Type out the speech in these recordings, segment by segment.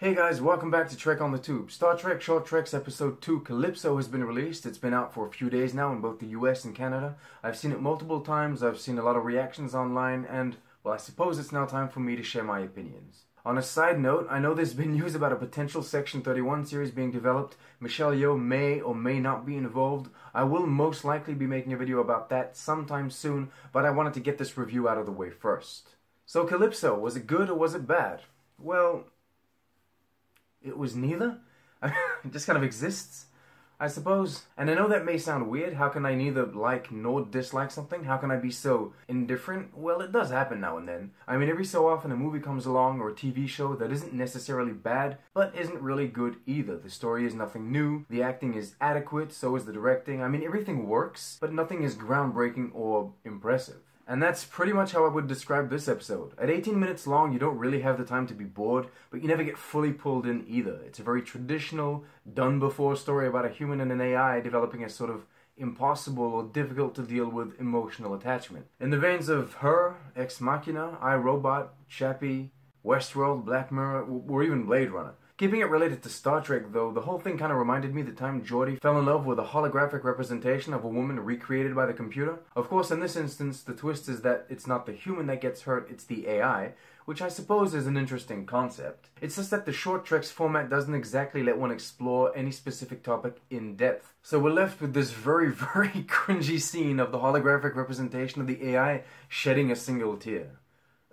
Hey guys, welcome back to Trek on the Tube. Star Trek Short Treks Episode 2 Calypso has been released. It's been out for a few days now in both the US and Canada. I've seen it multiple times, I've seen a lot of reactions online, and, well, I suppose it's now time for me to share my opinions. On a side note, I know there's been news about a potential Section 31 series being developed. Michelle Yeoh may or may not be involved. I will most likely be making a video about that sometime soon, but I wanted to get this review out of the way first. So Calypso, was it good or was it bad? Well, it was neither. It just kind of exists, I suppose. And I know that may sound weird. How can I neither like nor dislike something? How can I be so indifferent? Well, it does happen now and then. I mean, every so often a movie comes along or a TV show that isn't necessarily bad, but isn't really good either. The story is nothing new, the acting is adequate, so is the directing. I mean, everything works, but nothing is groundbreaking or impressive. And that's pretty much how I would describe this episode. At 18 minutes long, you don't really have the time to be bored, but you never get fully pulled in either. It's a very traditional, done-before story about a human and an AI developing a sort of impossible or difficult to deal with emotional attachment. In the veins of Her, Ex Machina, I, Robot, Chappie, Westworld, Black Mirror, or even Blade Runner. Keeping it related to Star Trek, though, the whole thing kind of reminded me the time Geordi fell in love with a holographic representation of a woman recreated by the computer. Of course, in this instance, the twist is that it's not the human that gets hurt, it's the AI, which I suppose is an interesting concept. It's just that the Short Treks format doesn't exactly let one explore any specific topic in depth. So we're left with this very, very cringy scene of the holographic representation of the AI shedding a single tear.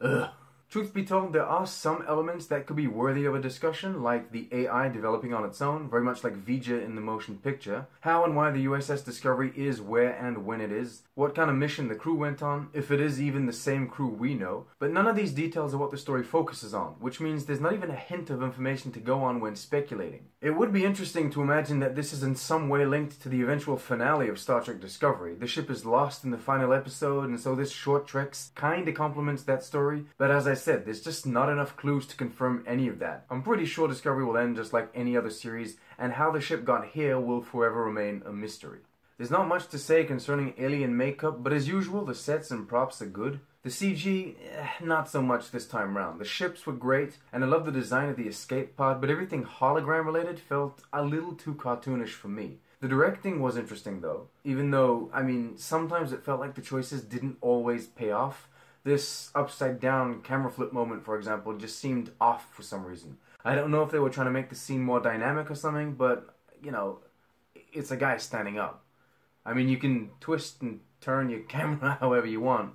Ugh. Truth be told, there are some elements that could be worthy of a discussion, like the AI developing on its own, very much like Vija in the motion picture, how and why the USS Discovery is where and when it is, what kind of mission the crew went on, if it is even the same crew we know, but none of these details are what the story focuses on, which means there's not even a hint of information to go on when speculating. It would be interesting to imagine that this is in some way linked to the eventual finale of Star Trek Discovery. The ship is lost in the final episode, and so this Short Treks kinda complements that story, but as I said, there's just not enough clues to confirm any of that. I'm pretty sure Discovery will end just like any other series, and how the ship got here will forever remain a mystery. There's not much to say concerning alien makeup, but as usual, the sets and props are good. The CG, not so much this time round. The ships were great, and I love the design of the escape pod, but everything hologram related felt a little too cartoonish for me. The directing was interesting though, even though, I mean, sometimes it felt like the choices didn't always pay off. This upside down camera flip moment, for example, just seemed off for some reason. I don't know if they were trying to make the scene more dynamic or something, but, you know, it's a guy standing up. I mean, you can twist and turn your camera however you want.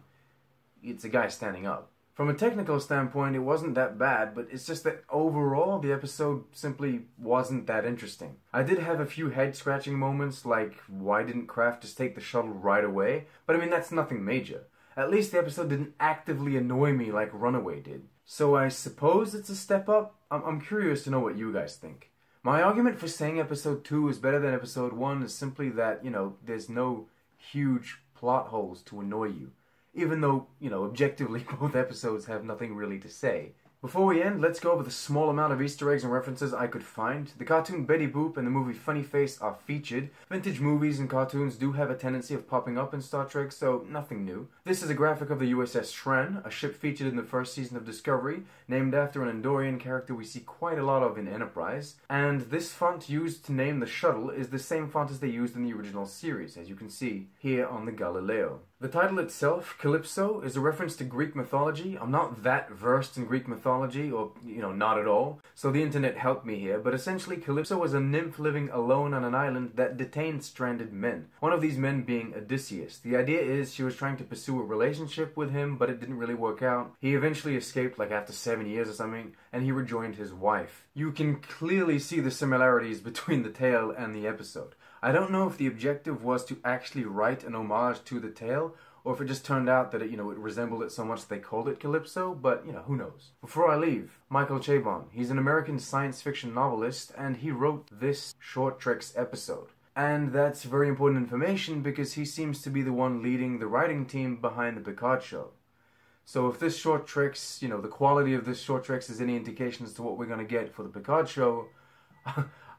It's a guy standing up. From a technical standpoint, it wasn't that bad, but it's just that overall, the episode simply wasn't that interesting. I did have a few head-scratching moments, like, why didn't Kraft just take the shuttle right away? But I mean, that's nothing major. At least the episode didn't actively annoy me like Runaway did. So I suppose it's a step up? I'm curious to know what you guys think. My argument for saying episode 2 is better than episode 1 is simply that, you know, there's no huge plot holes to annoy you. Even though, you know, objectively both episodes have nothing really to say. Before we end, let's go over the small amount of Easter eggs and references I could find. The cartoon Betty Boop and the movie Funny Face are featured. Vintage movies and cartoons do have a tendency of popping up in Star Trek, so nothing new. This is a graphic of the USS Shran, a ship featured in the first season of Discovery, named after an Andorian character we see quite a lot of in Enterprise. And this font used to name the shuttle is the same font as they used in the original series, as you can see here on the Galileo. The title itself, Calypso, is a reference to Greek mythology. I'm not that versed in Greek mythology, or, you know, not at all, so the internet helped me here, but essentially Calypso was a nymph living alone on an island that detained stranded men, one of these men being Odysseus. The idea is she was trying to pursue a relationship with him, but it didn't really work out. He eventually escaped, like after 7 years or something, and he rejoined his wife. You can clearly see the similarities between the tale and the episode. I don't know if the objective was to actually write an homage to the tale, or if it just turned out that it resembled it so much they called it Calypso, but, you know, who knows. Before I leave, Michael Chabon. He's an American science fiction novelist, and he wrote this Short Treks episode. And that's very important information because he seems to be the one leading the writing team behind the Picard show. So if this Short Treks, you know, the quality of this Short Treks is any indication as to what we're going to get for the Picard show,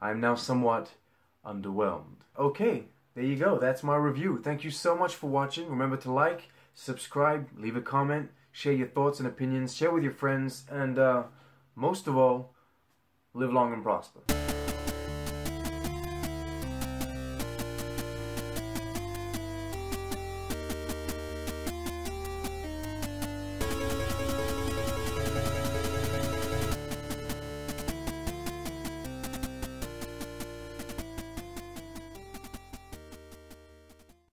I'm now somewhat underwhelmed. Okay, there you go. That's my review. Thank you so much for watching. Remember to like, subscribe, leave a comment, share your thoughts and opinions, share with your friends, and most of all, Live long and prosper.